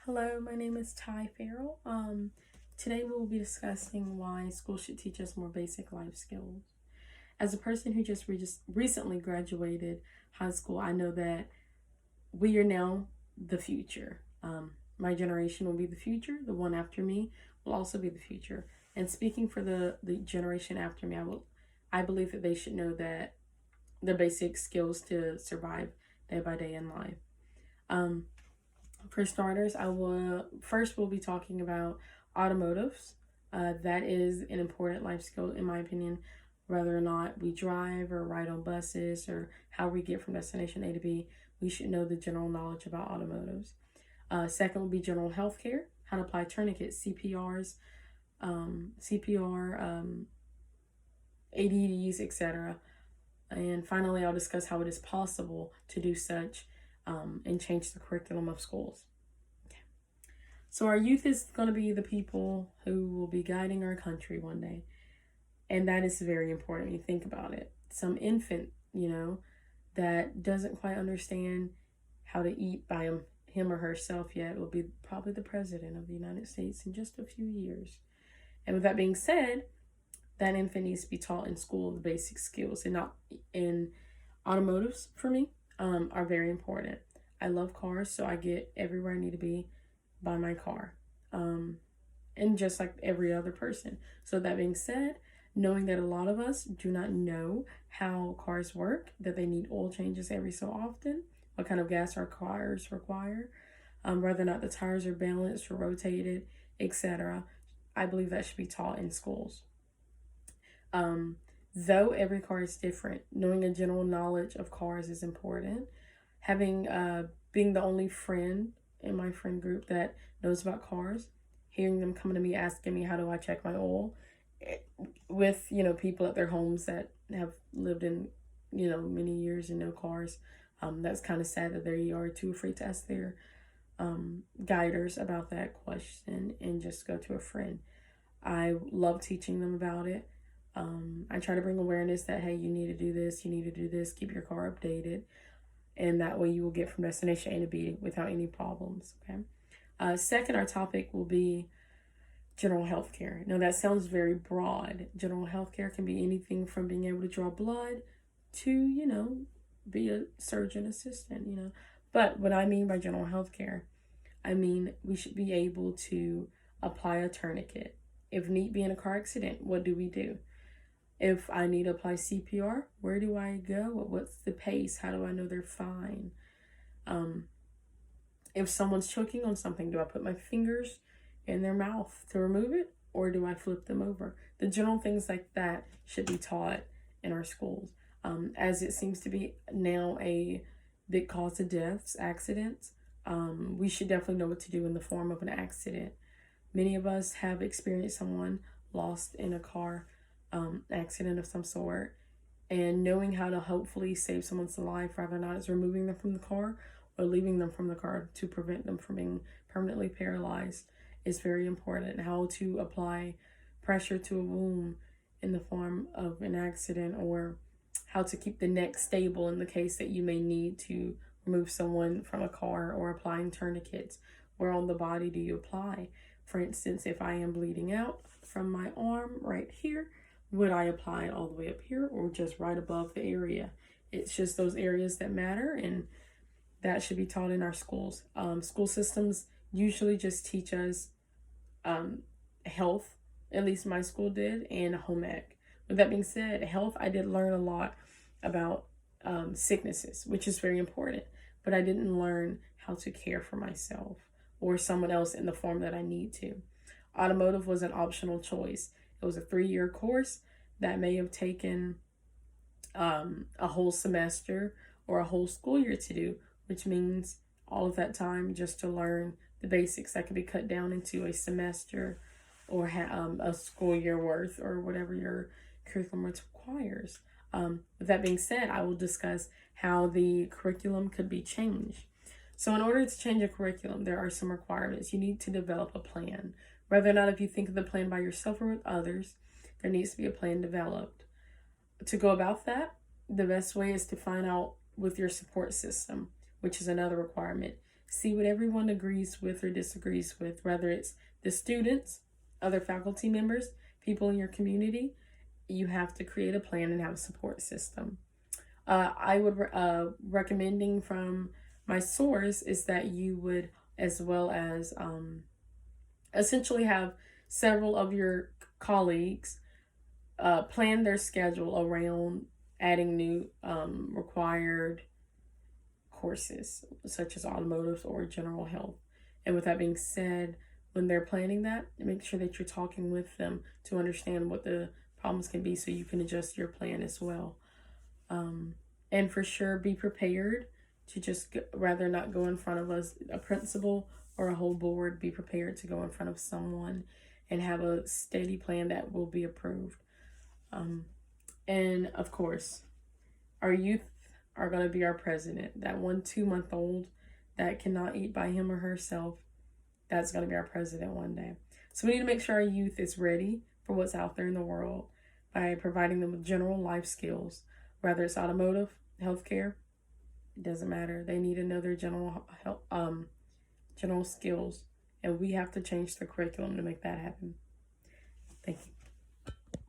Hello, my name is Ty Farrell. Today we will be discussing why school should teach us more basic life skills. As a person who just recently graduated high school, I know that we are now the future. My generation will be the future. The one after me will also be the future. And speaking for the generation after me, I believe that they should know that the basic skills to survive day by day in life. Um, For starters, I will first we'll be talking about automotives. That is an important life skill, in my opinion. Whether or not we drive or ride on buses or how we get from destination A to B, we should know the general knowledge about automotives. Second will be general healthcare, how to apply tourniquets, CPR, ADDs, etc. And finally, I'll discuss how it is possible to do such and change the curriculum of schools. So our youth is going to be the people who will be guiding our country one day. And that is very important when you think about it. Some infant, that doesn't quite understand how to eat by him or herself yet will be probably the president of the United States in just a few years. And with that being said, that infant needs to be taught in school the basic skills and not in automotives for me are very important. I love cars, so I get everywhere I need to be by my car. And just like every other person. So that being said, knowing that a lot of us do not know how cars work, that they need oil changes every so often, what kind of gas our cars require, whether or not the tires are balanced or rotated, etc. I believe that should be taught in schools. Though every car is different, knowing a general knowledge of cars is important. Having being the only friend in my friend group that knows about cars, hearing them coming to me asking me how do I check my oil, with people at their homes that have lived in many years and no cars. That's kind of sad that they are too afraid to ask their guiders about that question and just go to a friend. I love teaching them about it. I try to bring awareness that, hey, you need to do this, you need to do this, keep your car updated, and that way you will get from destination A to B without any problems. Okay. Second, our topic will be general health care. Now, that sounds very broad. General health care can be anything from being able to draw blood to, be a surgeon assistant. But what I mean by general health care, I mean we should be able to apply a tourniquet. If need be in a car accident, what do we do? If I need to apply CPR, where do I go? What's the pace? How do I know they're fine? Um, if someone's choking on something, do I put my fingers in their mouth to remove it or do I flip them over? The general things like that should be taught in our schools, as it seems to be now a big cause of deaths, accidents. We should definitely know what to do in the form of an accident. Many of us have experienced someone lost in a car accident of some sort, and knowing how to hopefully save someone's life, rather not as removing them from the car or leaving them from the car to prevent them from being permanently paralyzed, is very important. How to apply pressure to a wound in the form of an accident, or how to keep the neck stable in the case that you may need to remove someone from a car, or applying tourniquets. Where on the body do you apply? For instance, if I am bleeding out from my arm right here, would I apply it all the way up here or just right above the area? It's just those areas that matter, and that should be taught in our schools. School systems usually just teach us health, at least my school did, and home ec. With that being said, health, I did learn a lot about sicknesses, which is very important, but I didn't learn how to care for myself or someone else in the form that I need to. Automotive was an optional choice. It was a 3-year course that may have taken a whole semester or a whole school year to do, which means all of that time just to learn the basics that could be cut down into a semester or a school year worth, or whatever your curriculum requires. With that being said, I will discuss how the curriculum could be changed. So in order to change a curriculum, there are some requirements. You need to develop a plan. Whether or not if you think of the plan by yourself or with others, there needs to be a plan developed. To go about that, the best way is to find out with your support system, which is another requirement. see what everyone agrees with or disagrees with, whether it's the students, other faculty members, people in your community. You have to create a plan and have a support system. I would recommending from my source is that you would, as well as essentially have several of your colleagues plan their schedule around adding new required courses such as automotive or general health. And with that being said, when they're planning that, make sure that you're talking with them to understand what the problems can be so you can adjust your plan as well. And for sure, be prepared to just rather not go in front of a principal or a whole board. Be prepared to go in front of someone and have a steady plan that will be approved. And of course, our youth are going to be our president. That 1-2-month-old that cannot eat by him or herself, that's going to be our president one day. So we need to make sure our youth is ready for what's out there in the world by providing them with general life skills, whether it's automotive, healthcare, it doesn't matter. They need to know their general skills, and we have to change the curriculum to make that happen. Thank you.